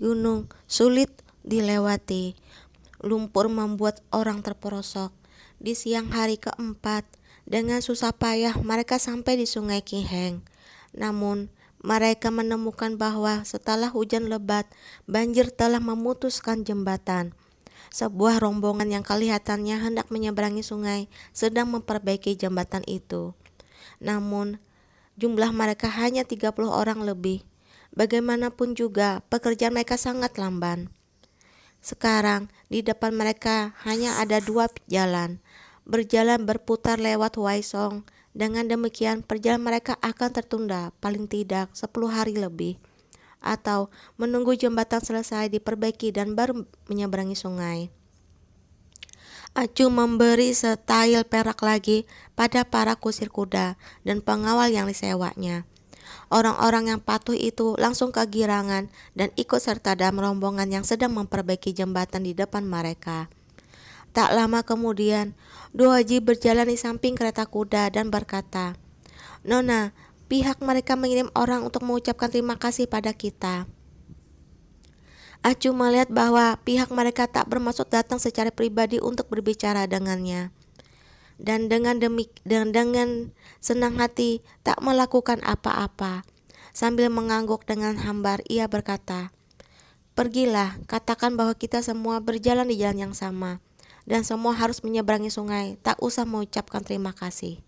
gunung sulit dilewati. Lumpur membuat orang terperosok. Di siang hari keempat, dengan susah payah mereka sampai di Sungai Kiheng. Namun, mereka menemukan bahwa setelah hujan lebat, banjir telah memutuskan jembatan. Sebuah rombongan yang kelihatannya hendak menyeberangi sungai sedang memperbaiki jembatan itu. Namun, jumlah mereka hanya 30 orang lebih. Bagaimanapun juga, pekerjaan mereka sangat lamban. Sekarang, di depan mereka hanya ada dua jalan. Berjalan berputar lewat Waisong. Dengan demikian, perjalanan mereka akan tertunda paling tidak 10 hari lebih. Atau menunggu jembatan selesai diperbaiki dan baru menyeberangi sungai. Acu memberi setail perak lagi pada para kusir kuda dan pengawal yang disewanya. Orang-orang yang patuh itu langsung kegirangan dan ikut serta dalam rombongan yang sedang memperbaiki jembatan di depan mereka. Tak lama kemudian, dua haji berjalan di samping kereta kuda dan berkata, "Nona, pihak mereka mengirim orang untuk mengucapkan terima kasih pada kita." Acu melihat bahwa pihak mereka tak bermaksud datang secara pribadi untuk berbicara dengannya. Dan dengan senang hati tak melakukan apa-apa. Sambil mengangguk dengan hambar, ia berkata, "Pergilah, katakan bahwa kita semua berjalan di jalan yang sama, dan semua harus menyeberangi sungai, tak usah mengucapkan terima kasih."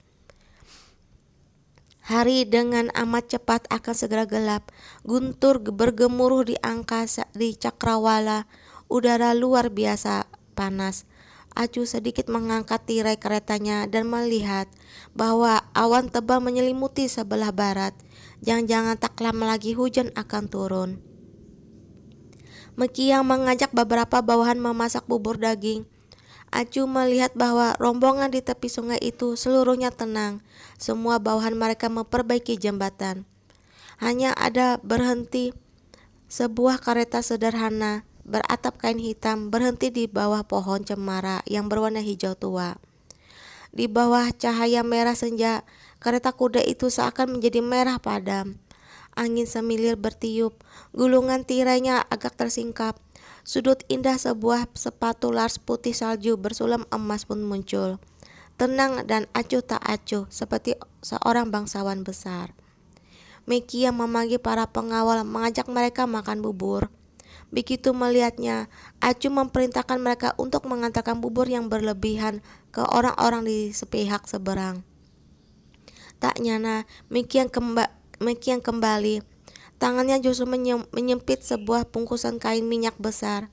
Hari dengan amat cepat akan segera gelap. Guntur bergemuruh di angkasa di cakrawala. Udara luar biasa panas. Acu sedikit mengangkat tirai keretanya dan melihat bahwa awan tebal menyelimuti sebelah barat. Jangan-jangan tak lama lagi hujan akan turun. Mekiang mengajak beberapa bawahan memasak bubur daging. Acu melihat bahwa rombongan di tepi sungai itu seluruhnya tenang. Semua bawahan mereka memperbaiki jembatan. Hanya ada berhenti sebuah kereta sederhana beratap kain hitam berhenti di bawah pohon cemara yang berwarna hijau tua. Di bawah cahaya merah senja, kereta kuda itu seakan menjadi merah padam. Angin semilir bertiup, gulungan tirainya agak tersingkap. Sudut indah sebuah sepatu lars putih salju bersulam emas pun muncul. Tenang dan acuh tak acuh seperti seorang bangsawan besar. Mekia memanggil para pengawal mengajak mereka makan bubur. Begitu melihatnya, Acu memperintahkan mereka untuk mengantarkan bubur yang berlebihan ke orang-orang di sepihak seberang. Tak nyana, Mekian kembali. Tangannya justru menyempit sebuah bungkusan kain minyak besar.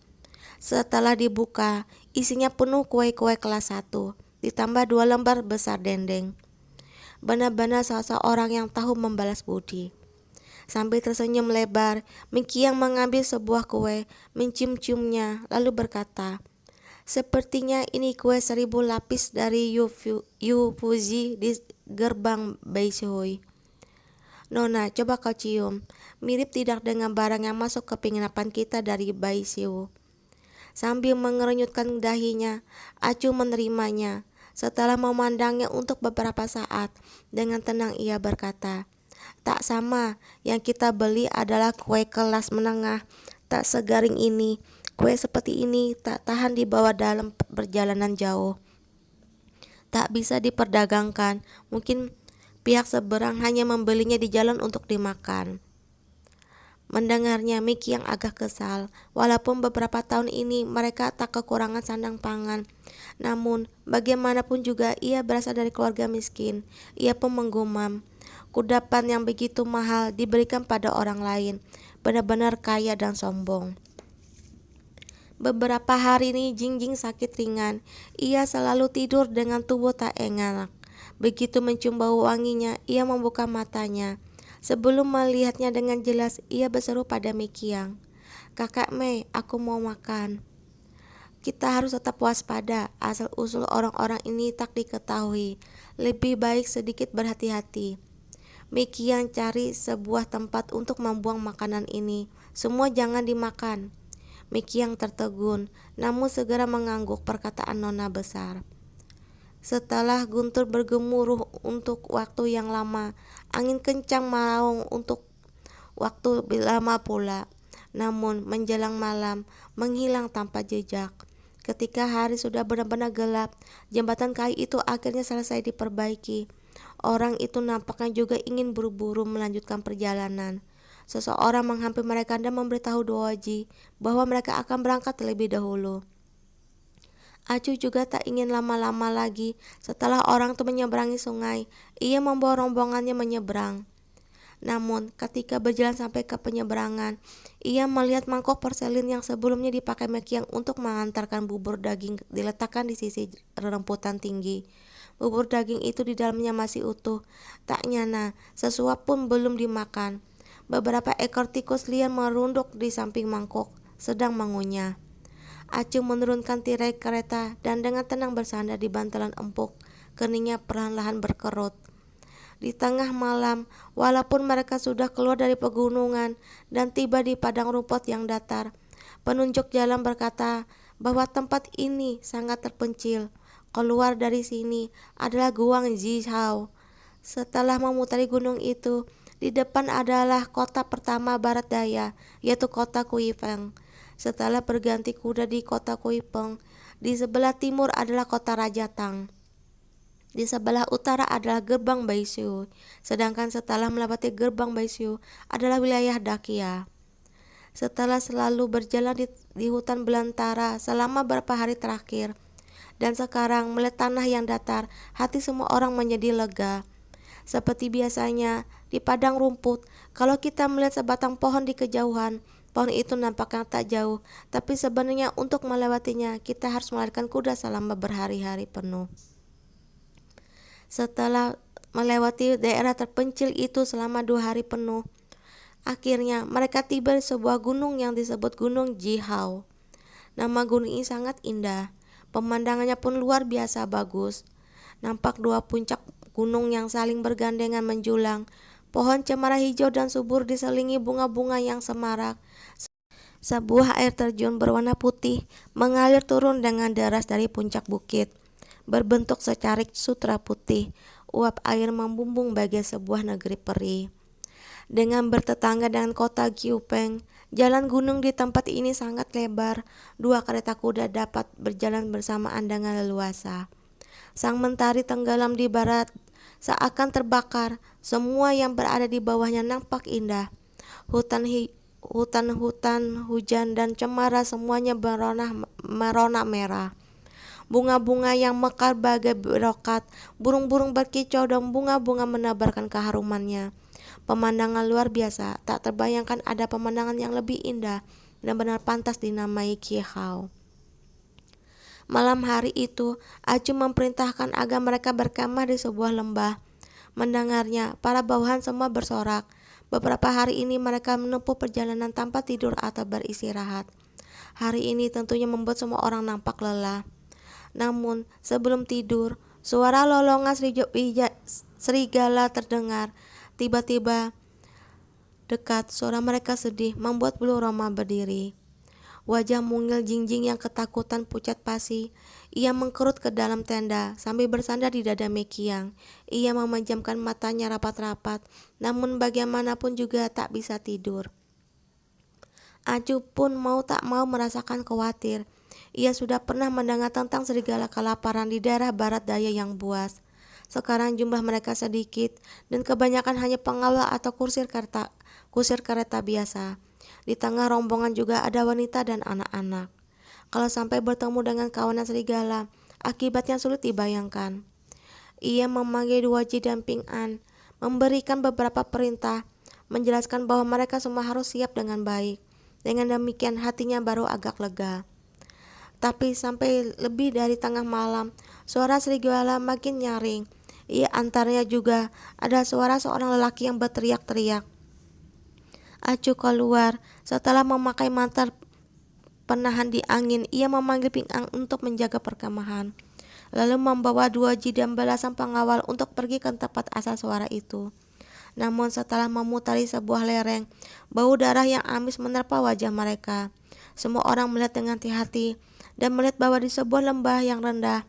Setelah dibuka, isinya penuh kue-kue kelas 1, ditambah 2 lembar besar dendeng. Benar-benar seorang yang tahu membalas budi. Sambil tersenyum lebar, Mekiang mengambil sebuah kue, mencium-ciumnya, lalu berkata, "Sepertinya ini kue 1000 lapis dari Yu Fuji di gerbang Baishui. Nona, coba kau cium. Mirip tidak dengan barang yang masuk ke penginapan kita dari Baishui." Sambil mengerenyutkan dahinya, Acu menerimanya. Setelah memandangnya untuk beberapa saat, dengan tenang ia berkata, "Tak sama, yang kita beli adalah kue kelas menengah, tak segaring ini. Kue seperti ini tak tahan dibawa dalam perjalanan jauh. Tak bisa diperdagangkan, mungkin pihak seberang hanya membelinya di jalan untuk dimakan." Mendengarnya, Miki yang agak kesal. Walaupun beberapa tahun ini mereka tak kekurangan sandang pangan, namun bagaimanapun juga ia berasal dari keluarga miskin. Ia pun menggumam, kudapan yang begitu mahal diberikan pada orang lain, benar-benar kaya dan sombong. Beberapa hari ini Jingjing sakit ringan. Ia selalu tidur dengan tubuh tak enak. Begitu mencium bau wanginya, ia membuka matanya. Sebelum melihatnya dengan jelas, ia berseru pada Mekiang, "Kakak Mei, aku mau makan." Kita harus tetap waspada, asal-usul orang-orang ini tak diketahui. Lebih baik sedikit berhati-hati. Mekiang cari sebuah tempat untuk membuang makanan ini. Semua jangan dimakan. Mekiang tertegun, namun segera mengangguk perkataan nona besar. Setelah guntur bergemuruh untuk waktu yang lama, angin kencang meraung untuk waktu lama pula. Namun menjelang malam menghilang tanpa jejak. Ketika hari sudah benar-benar gelap, jembatan kayu itu akhirnya selesai diperbaiki. Orang itu nampaknya juga ingin buru-buru melanjutkan perjalanan. Seseorang menghampiri mereka dan memberitahu Doaji bahwa mereka akan berangkat terlebih dahulu. Acu juga tak ingin lama-lama lagi. Setelah orang itu menyeberangi sungai, ia membawa rombongannya menyeberang. Namun, ketika berjalan sampai ke penyeberangan, ia melihat mangkok porselin yang sebelumnya dipakai Mekiang untuk mengantarkan bubur daging diletakkan di sisi rerumputan tinggi. Bubur daging itu di dalamnya masih utuh, tak nyana, sesuap pun belum dimakan. Beberapa ekor tikus liar merunduk di samping mangkok, sedang mengunyah. Acu menurunkan tirai kereta dan dengan tenang bersandar di bantalan empuk, keningnya perlahan-lahan berkerut. Di tengah malam, walaupun mereka sudah keluar dari pegunungan dan tiba di padang rumput yang datar, penunjuk jalan berkata bahwa tempat ini sangat terpencil. Keluar dari sini adalah Guang Zhihao. Setelah memutari gunung itu, di depan adalah kota pertama barat daya, yaitu kota Kuifeng. Setelah berganti kuda di kota Kuifeng, di sebelah timur adalah kota Raja Tang. Di sebelah utara adalah gerbang Baishu, sedangkan setelah melewati gerbang Baishu adalah wilayah Dakia. Setelah selalu berjalan di hutan belantara selama beberapa hari terakhir, dan sekarang melihat tanah yang datar, hati semua orang menjadi lega. Seperti biasanya, di padang rumput, kalau kita melihat sebatang pohon di kejauhan, pohon itu nampaknya tak jauh, tapi sebenarnya untuk melewatinya, kita harus melarikan kuda selama berhari-hari penuh. Setelah melewati daerah terpencil itu selama 2 hari penuh, akhirnya mereka tiba di sebuah gunung yang disebut Gunung Jihao. Nama gunung ini sangat indah, pemandangannya pun luar biasa bagus. Nampak 2 puncak gunung yang saling bergandengan menjulang. Pohon cemara hijau dan subur diselingi bunga-bunga yang semarak. Sebuah air terjun berwarna putih mengalir turun dengan deras dari puncak bukit. Berbentuk secarik sutra putih, uap air membumbung bagai sebuah negeri peri. Dengan bertetangga dengan kota Giupeng, jalan gunung di tempat ini sangat lebar. 2 kereta kuda dapat berjalan bersamaan dengan leluasa. Sang mentari tenggelam di barat, seakan terbakar. Semua yang berada di bawahnya nampak indah. Hutan-hutan hujan dan cemara semuanya merona merah. Bunga-bunga yang mekar bagai brokat, burung-burung berkicau dan bunga-bunga menebarkan keharumannya. Pemandangan luar biasa, tak terbayangkan ada pemandangan yang lebih indah dan benar pantas dinamai Qihao. Malam hari itu, Acu memerintahkan agar mereka berkemah di sebuah lembah. Mendengarnya, para bawahan semua bersorak. Beberapa hari ini mereka menempuh perjalanan tanpa tidur atau beristirahat. Hari ini tentunya membuat semua orang nampak lelah. Namun, sebelum tidur, suara lolongan serigala terdengar. Tiba-tiba dekat, suara mereka sedih membuat bulu Roma berdiri. Wajah mungil Jingjing yang ketakutan pucat pasi. Ia mengkerut ke dalam tenda sambil bersandar di dada Mekiang. Ia memejamkan matanya rapat-rapat, namun bagaimanapun juga tak bisa tidur. Acu pun mau tak mau merasakan khawatir. Ia sudah pernah mendengar tentang serigala kelaparan di daerah barat daya yang buas. Sekarang jumlah mereka sedikit dan kebanyakan hanya pengawal atau kusir kereta biasa. Di tengah rombongan juga ada wanita dan anak-anak. Kalau sampai bertemu dengan kawanan serigala, akibatnya sulit dibayangkan. Ia memanggil Duaji dan Ping An, memberikan beberapa perintah, menjelaskan bahwa mereka semua harus siap dengan baik. Dengan demikian hatinya baru agak lega. Tapi sampai lebih dari tengah malam, suara serigala makin nyaring. Antaranya juga ada suara seorang lelaki yang berteriak-teriak. Acu keluar. Setelah memakai mantel penahan di angin, ia memanggil Ping An untuk menjaga perkemahan. Lalu membawa Duaji dan belasan pengawal untuk pergi ke tempat asal suara itu. Namun setelah memutari sebuah lereng, bau darah yang amis menerpa wajah mereka. Semua orang melihat dengan hati-hati dan melihat bahwa di sebuah lembah yang rendah,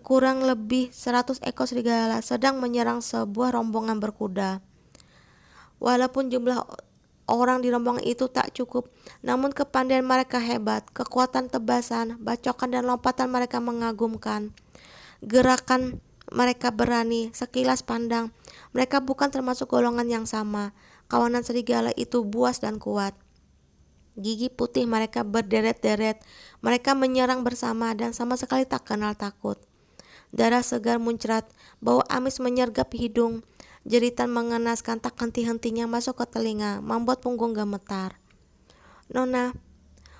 kurang lebih 100 ekor serigala sedang menyerang sebuah rombongan berkuda. Walaupun jumlah orang di rombongan itu tak cukup, namun kepandaian mereka hebat, kekuatan tebasan, bacokan dan lompatan mereka mengagumkan. Gerakan mereka berani, sekilas pandang, mereka bukan termasuk golongan yang sama. Kawanan serigala itu buas dan kuat. Gigi putih mereka berderet-deret, mereka menyerang bersama dan sama sekali tak kenal takut. Darah segar muncrat, bau amis menyergap hidung, jeritan mengenaskan tak henti-hentinya masuk ke telinga, membuat punggung gemetar. Nona,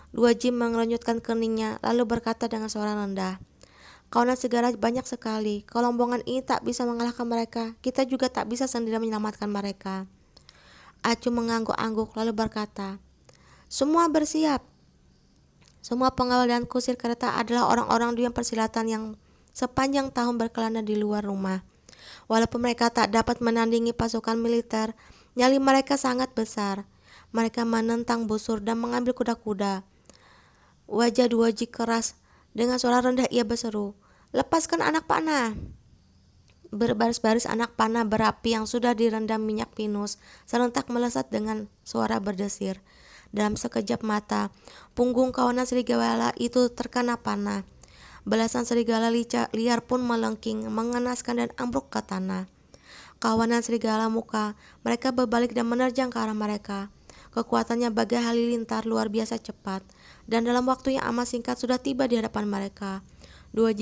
Dua Jim mengelunyutkan keningnya, lalu berkata dengan suara rendah, kawanan serigala banyak sekali, kalau rombongan ini tak bisa mengalahkan mereka, kita juga tak bisa sendiri menyelamatkan mereka. Acu mengangguk-angguk lalu berkata, semua bersiap. Semua pengawal dan kusir kereta adalah orang-orang dunia persilatan yang sepanjang tahun berkelana di luar rumah. Walaupun mereka tak dapat menandingi pasukan militer, nyali mereka sangat besar. Mereka menentang busur dan mengambil kuda-kuda. Wajah Dua Ji keras, dengan suara rendah ia berseru, lepaskan anak panah. Berbaris-baris anak panah berapi yang sudah direndam minyak pinus serentak melesat dengan suara berdesir. Dalam sekejap mata, punggung kawanan serigala itu terkena panah. Belasan serigala liar pun melengking, mengenaskan dan ambruk ke tanah. Kawanan serigala muka, mereka berbalik dan menerjang ke arah mereka. Kekuatannya bagai halilintar luar biasa cepat, dan dalam waktu yang amat singkat sudah tiba di hadapan mereka. Dua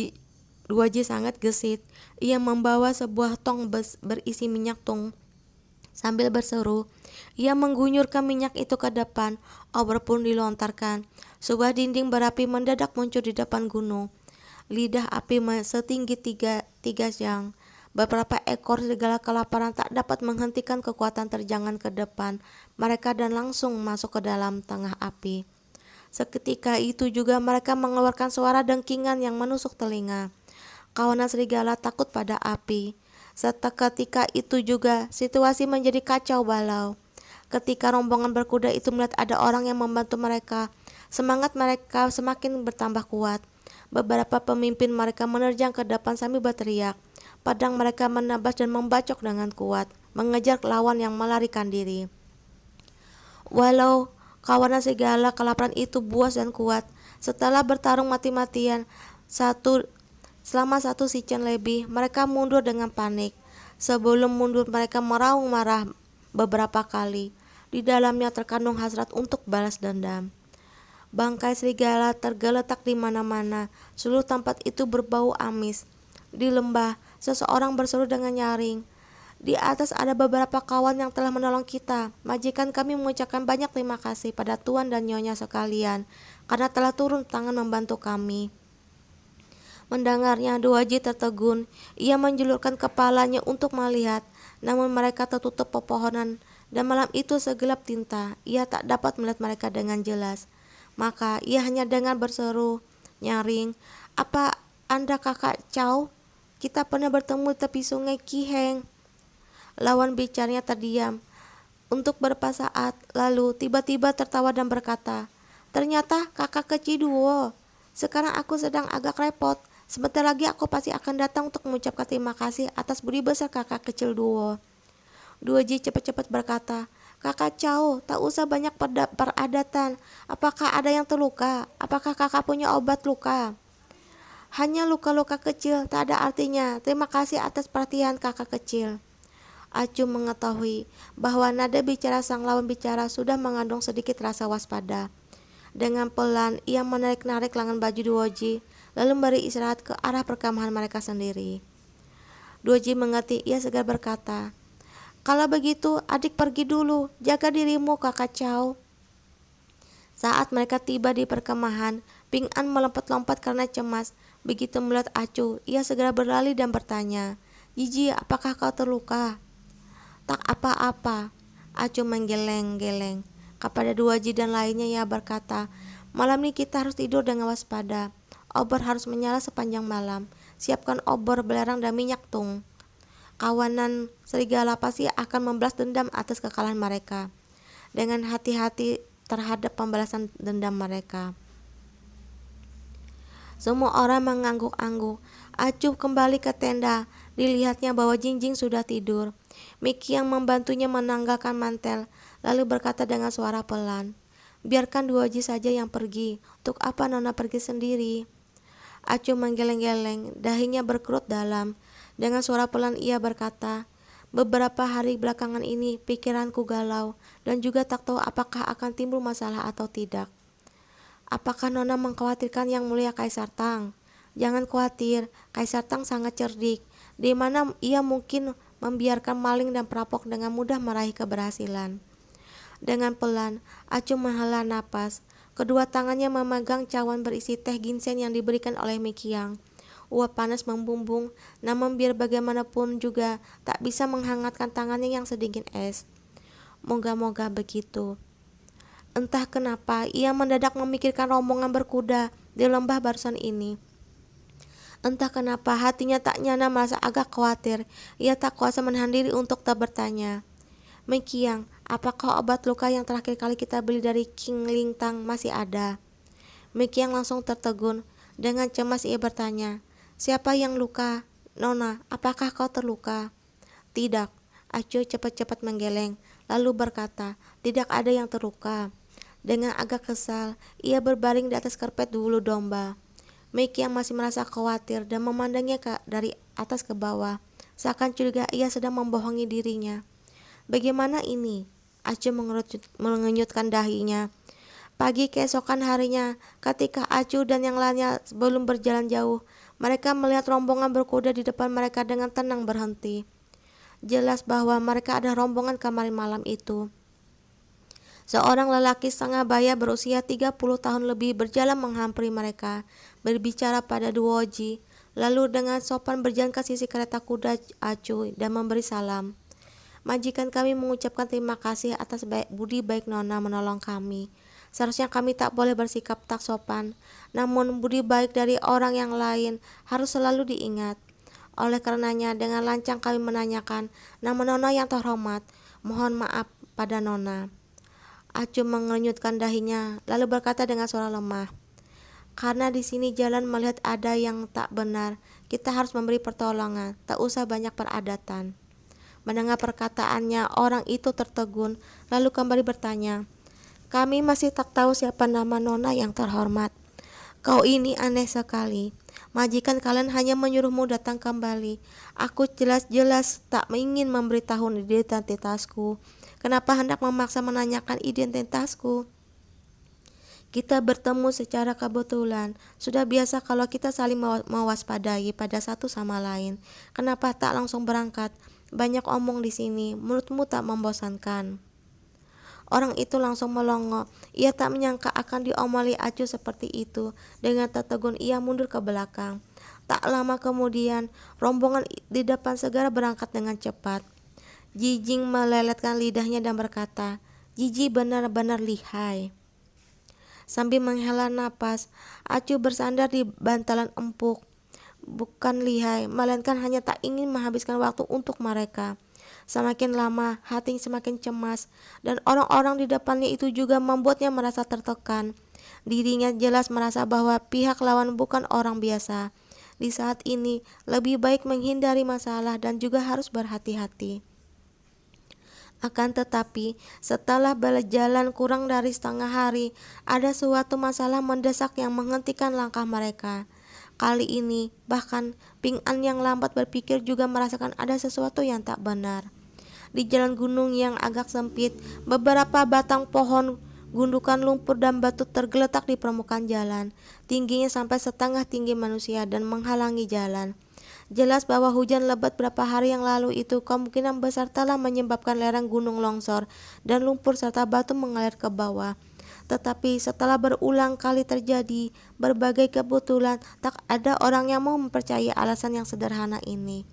Ji sangat gesit. Ia membawa sebuah tong berisi minyak tung. Sambil berseru, ia menggunyurkan minyak itu ke depan. Obor pun dilontarkan. Sebuah dinding berapi mendadak muncul di depan gunung. Lidah api setinggi tiga jang. Beberapa ekor serigala kelaparan tak dapat menghentikan kekuatan terjangan ke depan mereka dan langsung masuk ke dalam tengah api. Seketika itu juga mereka mengeluarkan suara dengkingan yang menusuk telinga. Kawanan serigala takut pada api. Seketika itu juga situasi menjadi kacau balau. Ketika rombongan berkuda itu melihat ada orang yang membantu mereka, semangat mereka semakin bertambah kuat. Beberapa pemimpin mereka menerjang ke depan sambil berteriak. Pedang mereka menebas dan membacok dengan kuat, mengejar lawan yang melarikan diri. Walau kawanan serigala kelaparan itu buas dan kuat, setelah bertarung mati-matian selama satu sichen lebih, mereka mundur dengan panik. Sebelum mundur mereka meraung marah beberapa kali. Di dalamnya terkandung hasrat untuk balas dendam. Bangkai serigala tergeletak di mana-mana. Seluruh tempat itu berbau amis. Di lembah, seseorang berseru dengan nyaring, di atas ada beberapa kawan yang telah menolong kita. Majikan kami mengucapkan banyak terima kasih pada tuan dan nyonya sekalian karena telah turun tangan membantu kami. Mendengarnya, Dua Ji tertegun. Ia menjulurkan kepalanya untuk melihat, namun mereka tertutup pepohonan dan malam itu segelap tinta. Ia tak dapat melihat mereka dengan jelas. Maka ia hanya dengan berseru nyaring, apa Anda kakak Chow? Kita pernah bertemu di tepi sungai Kiheng. Lawan bicaranya terdiam untuk beberapa saat, lalu tiba-tiba tertawa dan berkata, ternyata kakak kecil Duo. Sekarang aku sedang agak repot. Sebentar lagi aku pasti akan datang untuk mengucapkan terima kasih atas budi besar kakak kecil Duo. Dua Ji cepat-cepat berkata, kakak Chow, tak usah banyak peradatan. Apakah ada yang terluka? Apakah kakak punya obat luka? Hanya luka-luka kecil, tak ada artinya. Terima kasih atas perhatian kakak kecil. Acu mengetahui bahwa nada bicara sang lawan bicara sudah mengandung sedikit rasa waspada. Dengan pelan, ia menarik-narik lengan baju Dua Ji, lalu memberi isyarat ke arah perkemahan mereka sendiri. Dua Ji mengerti, ia segera berkata, kalau begitu adik pergi dulu, jaga dirimu kakak Chow. Saat mereka tiba di perkemahan, Ping An melompat-lompat karena cemas. Begitu melihat Acu, ia segera berlari dan bertanya, Jiji, apakah kau terluka? Tak apa-apa. Acu menggeleng-geleng. Kepada Dua Ji dan lainnya ia berkata, malam ini kita harus tidur dengan waspada. Obor harus menyala sepanjang malam. Siapkan obor, belerang dan minyak tung. Kawanan serigala pasti akan membalas dendam atas kekalahan mereka. Dengan hati-hati terhadap pembalasan dendam mereka. Semua orang mengangguk-angguk. Acu kembali ke tenda. Dilihatnya bahwa Jingjing sudah tidur. Miki yang membantunya menanggalkan mantel. lalu berkata dengan suara pelan, "Biarkan Duoji saja yang pergi. Untuk apa Nona pergi sendiri?" Acu menggeleng-geleng, dahinya berkerut dalam. Dengan suara pelan ia berkata, "Beberapa hari belakangan ini pikiranku galau dan juga tak tahu apakah akan timbul masalah atau tidak. Apakah Nona mengkhawatirkan Yang Mulia Kaisar Tang? Jangan khawatir, Kaisar Tang sangat cerdik. Di mana ia mungkin membiarkan maling dan perampok dengan mudah meraih keberhasilan." Dengan pelan, Acu menghela napas. Kedua tangannya memegang cawan berisi teh ginseng yang diberikan oleh Mikiang. Uap panas membumbung, namun biar bagaimanapun juga tak bisa menghangatkan tangannya yang sedingin es. Moga-moga begitu. Entah kenapa, ia mendadak memikirkan rombongan berkuda di lembah barusan ini. Entah kenapa hatinya tak nyana merasa agak khawatir. Ia tak kuasa menahan diri untuk tak bertanya, "Mikiang, apakah obat luka yang terakhir kali kita beli dari King Lintang masih ada?" Mikiang langsung tertegun. Dengan cemas ia bertanya, "Siapa yang luka? Nona, apakah kau terluka?" "Tidak." Acu cepat-cepat menggeleng, lalu berkata, "Tidak ada yang terluka." Dengan agak kesal, ia berbaring di atas karpet bulu domba. Mikiang masih merasa khawatir dan memandangnya dari atas ke bawah, seakan curiga ia sedang membohongi dirinya. "Bagaimana ini?" Acu mengenyutkan dahinya. Pagi keesokan harinya, ketika Acu dan yang lainnya belum berjalan jauh, mereka melihat rombongan berkuda di depan mereka dengan tenang berhenti. Jelas bahwa mereka ada rombongan kemarin malam itu. Seorang lelaki setengah baya berusia 30 tahun lebih berjalan menghampiri mereka, berbicara pada Duoji, lalu dengan sopan berjalan ke sisi kereta kuda Acu dan memberi salam. "Majikan kami mengucapkan terima kasih atas budi baik Nona menolong kami. Seharusnya kami tak boleh bersikap tak sopan, namun budi baik dari orang yang lain harus selalu diingat. Oleh karenanya dengan lancang kami menanyakan nama Nona yang terhormat. Mohon maaf pada Nona." Acu mengenyutkan dahinya, lalu berkata dengan suara lemah, "Karena di sini jalan melihat ada yang tak benar, kita harus memberi pertolongan, tak usah banyak peradatan." Mendengar perkataannya, orang itu tertegun, lalu kembali bertanya, "Kami masih tak tahu siapa nama Nona yang terhormat." "Kau ini aneh sekali. Majikan kalian hanya menyuruhmu datang kembali. Aku jelas-jelas tak ingin memberitahu identitasku. Kenapa hendak memaksa menanyakan identitasku? Kita bertemu secara kebetulan. Sudah biasa kalau kita saling mewaspadai pada satu sama lain. Kenapa tak langsung berangkat? Banyak omong di sini. Menurutmu tak membosankan?" Orang itu langsung melongo. Ia tak menyangka akan diomeli Acu seperti itu. Dengan tertegun ia mundur ke belakang. Tak lama kemudian, rombongan di depan segera berangkat dengan cepat. Jijing meleletkan lidahnya dan berkata, "Jiji benar-benar lihai." Sambil menghela napas, Acu bersandar di bantalan empuk. Bukan lihai, melainkan hanya tak ingin menghabiskan waktu untuk mereka. Semakin lama, hati semakin cemas, dan orang-orang di depannya itu juga membuatnya merasa tertekan. Dirinya jelas merasa bahwa pihak lawan bukan orang biasa. Di saat ini, lebih baik menghindari masalah dan juga harus berhati-hati. Akan tetapi, setelah berjalan kurang dari setengah hari, ada suatu masalah mendesak yang menghentikan langkah mereka. Kali ini, bahkan Ping An yang lambat berpikir juga merasakan ada sesuatu yang tak benar. Di jalan gunung yang agak sempit, beberapa batang pohon, gundukan lumpur dan batu tergeletak di permukaan jalan. Tingginya sampai setengah tinggi manusia dan menghalangi jalan. Jelas bahwa hujan lebat beberapa hari yang lalu itu kemungkinan besar telah menyebabkan lereng gunung longsor dan lumpur serta batu mengalir ke bawah. Tetapi setelah berulang kali terjadi berbagai kebetulan, tak ada orang yang mau mempercayai alasan yang sederhana ini.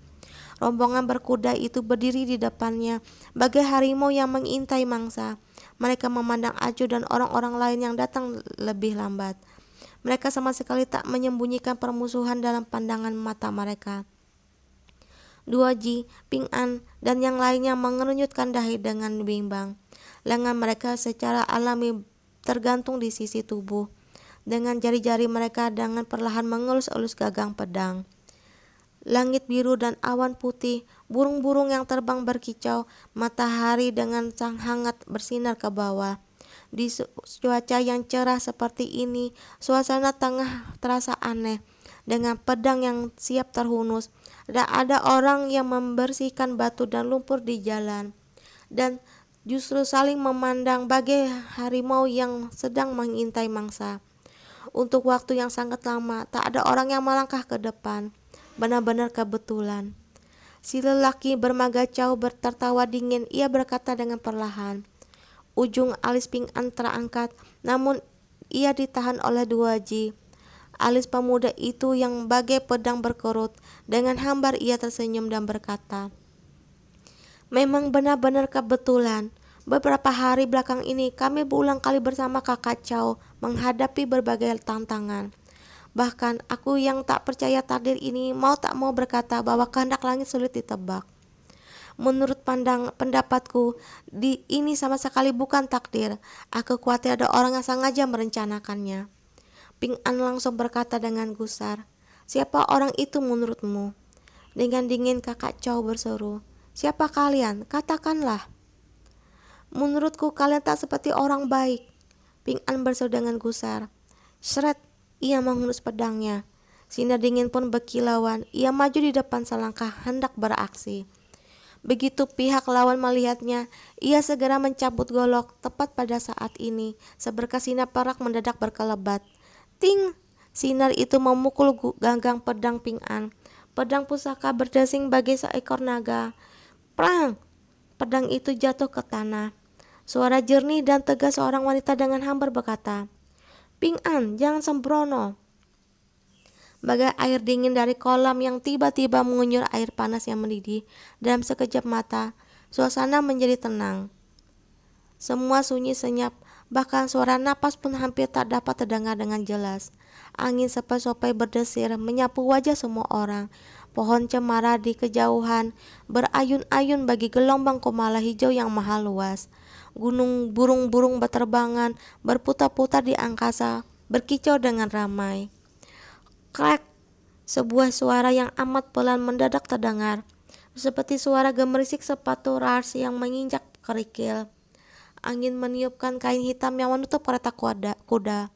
Rombongan berkuda itu berdiri di depannya, bagai harimau yang mengintai mangsa. Mereka memandang Acu dan orang-orang lain yang datang lebih lambat. Mereka sama sekali tak menyembunyikan permusuhan dalam pandangan mata mereka. Duoji, Ping An, dan yang lainnya mengerunyutkan dahi dengan bimbang. Lengan mereka secara alami tergantung di sisi tubuh. Dengan jari-jari mereka dengan perlahan mengelus-elus gagang pedang. Langit biru dan awan putih, burung-burung yang terbang berkicau, matahari dengan sang hangat bersinar ke bawah. Di cuaca yang cerah seperti ini, suasana tengah terasa aneh. Dengan pedang yang siap terhunus, dan ada orang yang membersihkan batu dan lumpur di jalan, dan justru saling memandang bagai harimau yang sedang mengintai mangsa. Untuk waktu yang sangat lama, tak ada orang yang melangkah ke depan. Benar-benar kebetulan. Si lelaki bermagacau tertawa dingin. Ia berkata dengan perlahan. Ujung alis Ping An terangkat, namun ia ditahan oleh Duaji. Alis pemuda itu yang bagai pedang berkerut. Dengan hambar ia tersenyum dan berkata, memang benar-benar kebetulan. Beberapa hari belakang ini kami berulang kali bersama Kakak Chow menghadapi berbagai tantangan. Bahkan aku yang tak percaya takdir ini mau tak mau berkata bahwa kehendak langit sulit ditebak. Menurut pendapatku, ini sama sekali bukan takdir. Aku khawatir ada orang yang sengaja merencanakannya. Ping An langsung berkata dengan gusar, siapa orang itu menurutmu? Dengan dingin Kakak Chow berseru, siapa kalian? Katakanlah. Menurutku kalian tak seperti orang baik. Ping An berseru dengan gusar. Shred, ia menghunus pedangnya. Sinar dingin pun berkilauan. Ia maju di depan selangkah hendak beraksi. Begitu pihak lawan melihatnya, ia segera mencabut golok. Tepat pada saat ini, seberkas sinar perak mendadak berkelebat. Ting! Sinar itu memukul ganggang pedang Ping An. Pedang pusaka berdesing bagai seekor naga. Prang! Pedang itu jatuh ke tanah. Suara jernih dan tegas seorang wanita dengan hambar berkata, Ping An, jangan sembrono. Bagai air dingin dari kolam yang tiba-tiba mengunyur air panas yang mendidih. Dalam sekejap mata, suasana menjadi tenang. Semua sunyi senyap, bahkan suara napas pun hampir tak dapat terdengar dengan jelas. Angin sepoi-sepoi berdesir menyapu wajah semua orang. Pohon cemara di kejauhan berayun-ayun bagi gelombang kumala hijau yang maha luas. Gunung burung-burung berterbangan berputar-putar di angkasa, berkicau dengan ramai. Krek! Sebuah suara yang amat pelan mendadak terdengar, seperti suara gemerisik sepatu ras yang menginjak kerikil. Angin meniupkan kain hitam yang menutup kereta kuda.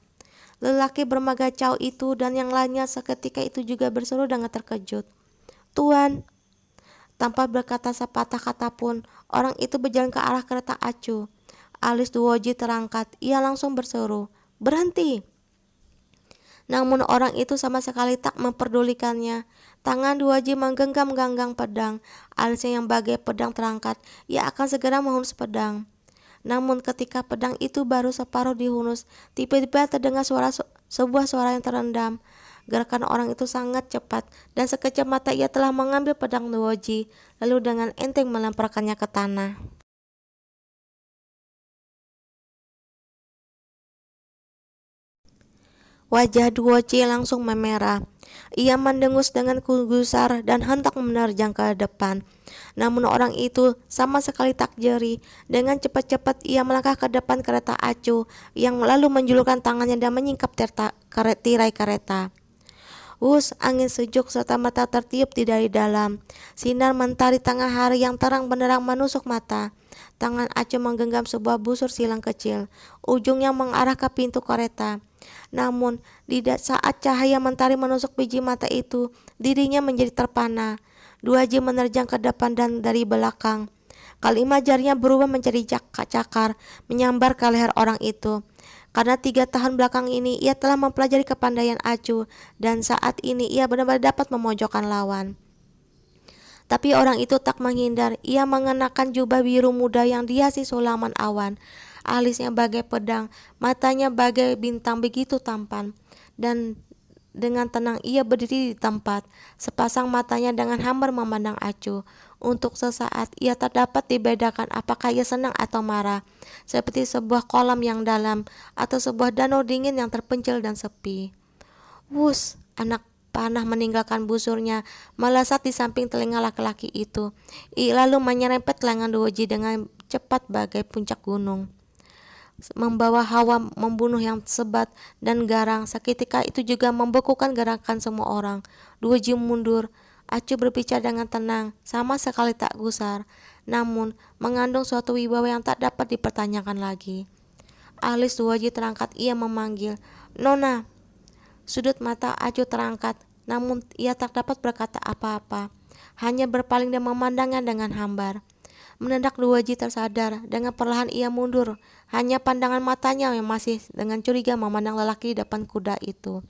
Lelaki bermagacau itu dan yang lainnya seketika itu juga berseru dengan terkejut. Tuan! Tanpa berkata sepatah kata pun, orang itu berjalan ke arah kereta acu. Alis Duoji terangkat, ia langsung berseru, berhenti! Namun orang itu sama sekali tak memperdulikannya. Tangan Duoji menggenggam ganggang pedang, alisnya yang bagai pedang terangkat, ia akan segera menghunus pedang. Namun ketika pedang itu baru separuh dihunus, tiba-tiba terdengar sebuah suara yang terendam. Gerakan orang itu sangat cepat, dan sekejap mata ia telah mengambil pedang Duoji, lalu dengan enteng melemparkannya ke tanah. Wajah Duoji langsung memerah. Ia mendengus dengan gusar dan hendak menerjang ke depan. Namun orang itu sama sekali tak jeri. Dengan cepat-cepat ia melangkah ke depan kereta acu, yang lalu menjulurkan tangannya dan menyingkap tirai kereta. Wus, angin sejuk serta mata tertiup dari dalam. Sinar mentari tengah hari yang terang benderang menusuk mata. Tangan Acu menggenggam sebuah busur silang kecil, ujungnya mengarah ke pintu kereta. Namun, saat cahaya mentari menusuk biji mata itu, dirinya menjadi terpana. Duaji menerjang ke depan dan dari belakang. Kelima jarinya berubah menjadi cakar, menyambar ke leher orang itu. Karena 3 tahun belakang ini ia telah mempelajari kepandaian Acu, dan saat ini ia benar-benar dapat memojokkan lawan. Tapi orang itu tak menghindar. Ia mengenakan jubah biru muda yang dihiasi sulaman awan. Alisnya bagai pedang, matanya bagai bintang begitu tampan. Dan dengan tenang ia berdiri di tempat, sepasang matanya dengan hambar memandang Acu. Untuk sesaat ia tak dapat dibedakan apakah ia senang atau marah, seperti sebuah kolam yang dalam atau sebuah danau dingin yang terpencil dan sepi. Wus, anak panah meninggalkan busurnya, melesat di samping telinga laki-laki itu. Lalu menyerempet lengan Duoji dengan cepat bagai puncak gunung, membawa hawa membunuh yang sebat dan garang. Seketika itu juga membekukan gerakan semua orang. Duoji mundur, Acu berbicara dengan tenang, sama sekali tak gusar, namun mengandung suatu wibawa yang tak dapat dipertanyakan lagi. Alis Duaji terangkat, ia memanggil, "Nona." Sudut mata Acu terangkat, namun ia tak dapat berkata apa-apa, hanya berpaling dan memandangnya dengan hambar. Mendadak Duaji tersadar, dengan perlahan ia mundur, hanya pandangan matanya yang masih dengan curiga memandang lelaki di depan kuda itu.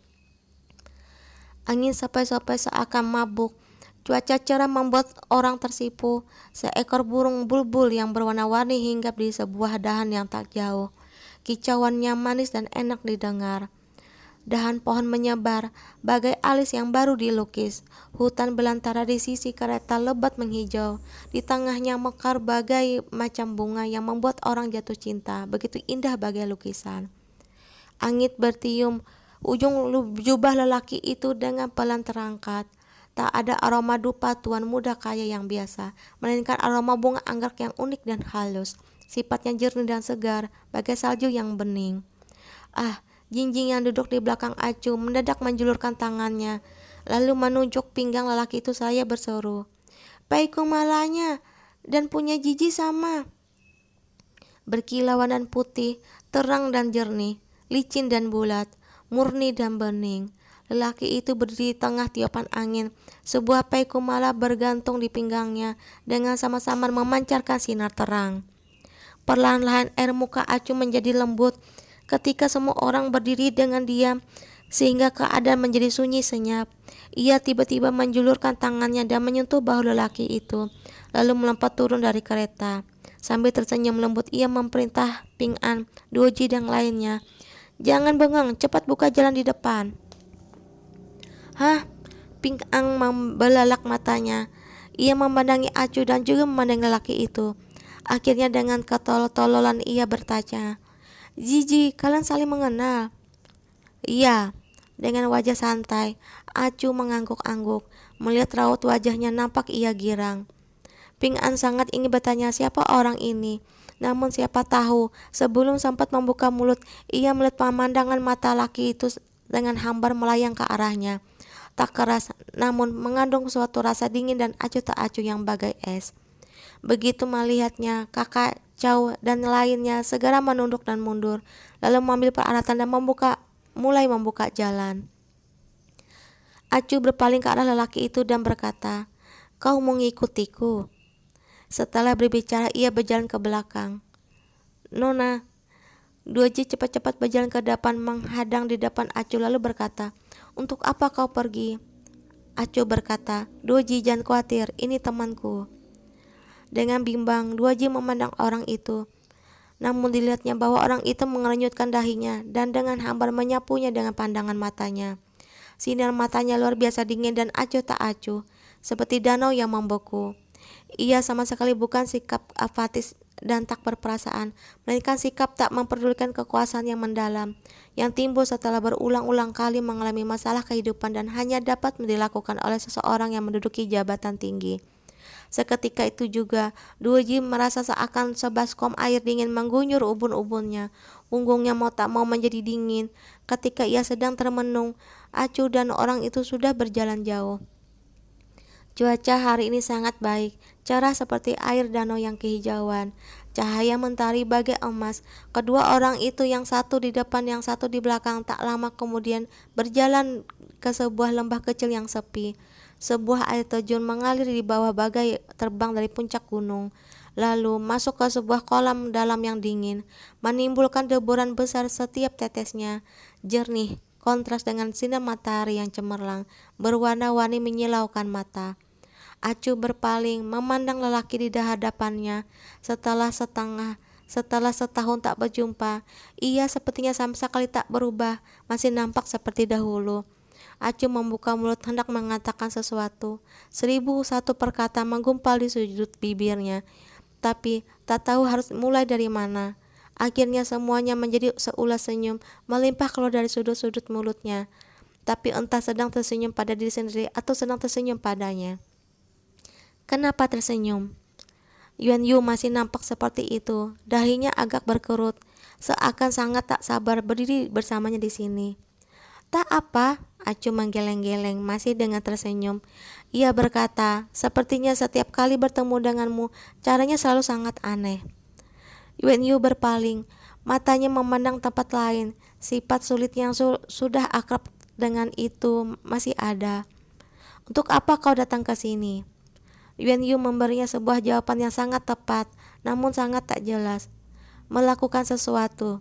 Angin sepoi-sepoi seakan mabuk. Cuaca cerah membuat orang tersipu. Seekor burung bulbul yang berwarna-warni hinggap di sebuah dahan yang tak jauh. Kicauannya manis dan enak didengar. Dahan pohon menyebar, bagai alis yang baru dilukis. Hutan belantara di sisi kereta lebat menghijau. Di tengahnya mekar bagai macam bunga yang membuat orang jatuh cinta, begitu indah bagai lukisan. Angin bertiup ujung jubah lelaki itu dengan pelan terangkat. Tak ada aroma dupa tuan muda kaya yang biasa, melainkan aroma bunga anggrek yang unik dan halus. Sifatnya jernih dan segar, bagai salju yang bening. Ah, Jinjing yang duduk di belakang Acu mendadak menjulurkan tangannya, lalu menunjuk pinggang lelaki itu. Saya berseru, "Paiku malanya dan punya Jiji sama." Berkilauan dan putih, terang dan jernih, licin dan bulat, murni dan bening. Lelaki itu berdiri di tengah tiupan angin. Sebuah paiku malah bergantung di pinggangnya dengan sama-sama memancarkan sinar terang. Perlahan-lahan air muka Acu menjadi lembut ketika semua orang berdiri dengan diam, sehingga keadaan menjadi sunyi senyap. Ia tiba-tiba menjulurkan tangannya dan menyentuh bahu lelaki itu, lalu melompat turun dari kereta. Sambil tersenyum lembut, ia memerintah Ping An, Duoji dan lainnya, "Jangan bengong, cepat buka jalan di depan." "Hah?" Ping An membelalak matanya. Ia memandangi Acu dan juga memandangi lelaki itu. Akhirnya dengan ketolol-tololan ia bertanya, "Jiji, kalian saling mengenal?" "Iya." Dengan wajah santai, Acu mengangguk-angguk. Melihat raut wajahnya nampak ia girang. Ping An sangat ingin bertanya siapa orang ini. Namun siapa tahu, sebelum sempat membuka mulut, ia melihat pemandangan mata laki itu dengan hambar melayang ke arahnya. Tak keras, namun mengandung suatu rasa dingin dan acuh tak acuh yang bagai es. Begitu melihatnya, kakak Chow dan lainnya segera menunduk dan mundur, lalu mengambil peralatan dan mulai membuka jalan. Acu berpaling ke arah lelaki itu dan berkata, "Kau mengikutiku?" Setelah berbicara, ia berjalan ke belakang. "Nona." Duoji cepat-cepat berjalan ke depan, menghadang di depan Acu lalu berkata, "Untuk apa kau pergi?" Acu berkata, "Duoji, jangan khawatir, ini temanku." Dengan bimbang, Duoji memandang orang itu. Namun dilihatnya bahwa orang itu mengernyitkan dahinya dan dengan hambar menyapunya dengan pandangan matanya. Sinar matanya luar biasa dingin dan acuh tak acuh, seperti danau yang membeku. Ia sama sekali bukan sikap apatis dan tak berperasaan, melainkan sikap tak memperdulikan kekuasaan yang mendalam, yang timbul setelah berulang-ulang kali mengalami masalah kehidupan dan hanya dapat dilakukan oleh seseorang yang menduduki jabatan tinggi. Seketika itu juga, Duoji merasa seakan sebaskom air dingin mengguyur ubun-ubunnya. Punggungnya mau tak mau menjadi dingin. Ketika ia sedang termenung, Acu dan orang itu sudah berjalan jauh. Cuaca hari ini sangat baik, cerah seperti air danau yang kehijauan. Cahaya mentari bagai emas. Kedua orang itu, yang satu di depan yang satu di belakang, tak lama kemudian berjalan ke sebuah lembah kecil yang sepi. Sebuah air terjun mengalir di bawah bagai terbang dari puncak gunung, lalu masuk ke sebuah kolam dalam yang dingin, menimbulkan deburan besar setiap tetesnya. Jernih, kontras dengan sinar matahari yang cemerlang, berwarna-warni menyilaukan mata. Acu berpaling, memandang lelaki di hadapannya. Setelah setahun tak berjumpa, ia sepertinya sama sekali tak berubah, masih nampak seperti dahulu. Acu membuka mulut hendak mengatakan sesuatu. 1001 perkataan menggumpal di sudut bibirnya, tapi tak tahu harus mulai dari mana. Akhirnya semuanya menjadi seulas senyum melimpah keluar dari sudut-sudut mulutnya. Tapi entah sedang tersenyum pada diri sendiri atau sedang tersenyum padanya. Kenapa tersenyum? Yuan Yu masih nampak seperti itu. Dahinya agak berkerut, seakan sangat tak sabar berdiri bersamanya di sini. Tak apa, Acu menggeleng-geleng masih dengan tersenyum. Ia berkata, sepertinya setiap kali bertemu denganmu, caranya selalu sangat aneh. Yuan Yu berpaling, matanya memandang tempat lain. Sifat sulit yang sudah akrab dengan itu masih ada. Untuk apa kau datang ke sini? Yuan Yu memberinya sebuah jawaban yang sangat tepat, namun sangat tak jelas. Melakukan sesuatu.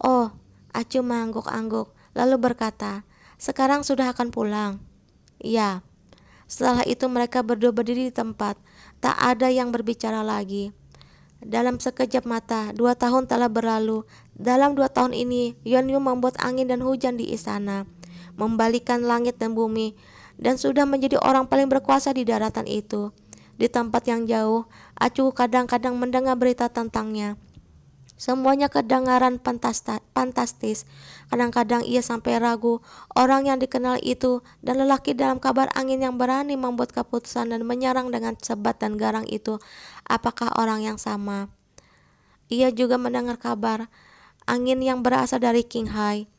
Oh, Acu mengangguk-angguk, lalu berkata, sekarang sudah akan pulang. Ya. Setelah itu mereka berdua berdiri di tempat. Tak ada yang berbicara lagi. Dalam sekejap mata, 2 tahun telah berlalu. Dalam 2 tahun ini, Yuan Yu membuat angin dan hujan di istana, membalikan langit dan bumi, dan sudah menjadi orang paling berkuasa di daratan itu. Di tempat yang jauh, Acu kadang-kadang mendengar berita tentangnya. Semuanya kedengaran fantastis. Kadang-kadang ia sampai ragu orang yang dikenal itu dan lelaki dalam kabar angin yang berani membuat keputusan dan menyerang dengan sebat dan garang itu, apakah orang yang sama? Ia juga mendengar kabar angin yang berasal dari Qinghai.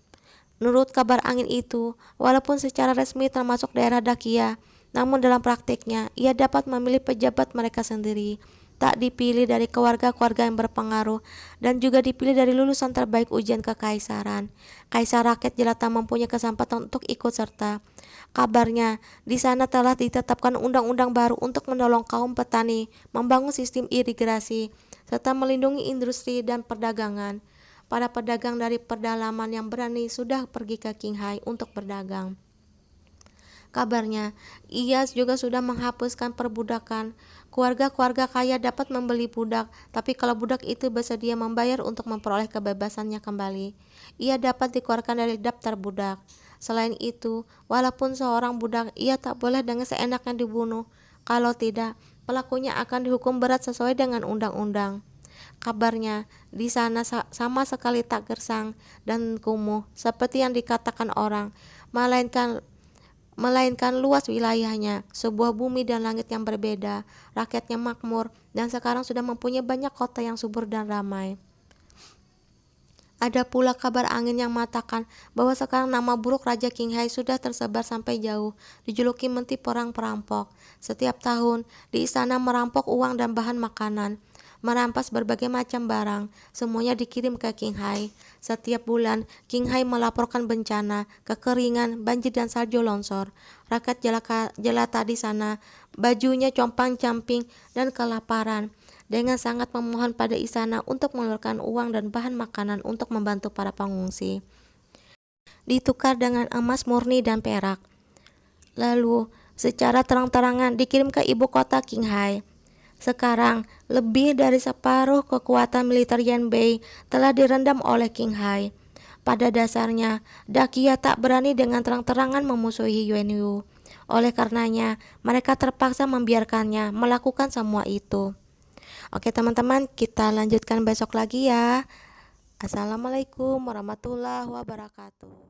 Menurut kabar angin itu, walaupun secara resmi termasuk daerah Dakia, namun dalam praktiknya ia dapat memilih pejabat mereka sendiri. Tak dipilih dari keluarga-keluarga yang berpengaruh, dan juga dipilih dari lulusan terbaik ujian kekaisaran. Kaisar rakyat jelata mempunyai kesempatan untuk ikut serta. Kabarnya, di sana telah ditetapkan undang-undang baru untuk menolong kaum petani membangun sistem irigasi, serta melindungi industri dan perdagangan. Para pedagang dari pedalaman yang berani sudah pergi ke Qinghai untuk berdagang. Kabarnya, ia juga sudah menghapuskan perbudakan. Keluarga-keluarga kaya dapat membeli budak, tapi kalau budak itu bersedia membayar untuk memperoleh kebebasannya kembali, ia dapat dikeluarkan dari daftar budak. Selain itu, walaupun seorang budak, ia tak boleh dengan seenaknya dibunuh. Kalau tidak, pelakunya akan dihukum berat sesuai dengan undang-undang. Kabarnya, di sana sama sekali tak gersang dan kumuh seperti yang dikatakan orang, melainkan luas wilayahnya, sebuah bumi dan langit yang berbeda. Rakyatnya makmur dan sekarang sudah mempunyai banyak kota yang subur dan ramai. Ada pula kabar angin yang mengatakan bahwa sekarang nama buruk Raja Qinghai sudah tersebar sampai jauh, dijuluki menteri perang perampok. Setiap tahun, di istana merampok uang dan bahan makanan, merampas berbagai macam barang, semuanya dikirim ke Qinghai. Setiap bulan, Qinghai melaporkan bencana, kekeringan, banjir dan salju longsor. Rakyat jelata di sana, bajunya compang-camping dan kelaparan, dengan sangat memohon pada istana untuk mengeluarkan uang dan bahan makanan untuk membantu para pengungsi. Ditukar dengan emas murni dan perak. Lalu, secara terang-terangan dikirim ke ibu kota Qinghai. Sekarang, lebih dari separuh kekuatan militer Yanbei telah direndam oleh Qinghai. Pada dasarnya, Dakia tak berani dengan terang-terangan memusuhi Yuan Yu. Oleh karenanya, mereka terpaksa membiarkannya melakukan semua itu. Oke teman-teman, kita lanjutkan besok lagi ya. Assalamualaikum warahmatullahi wabarakatuh.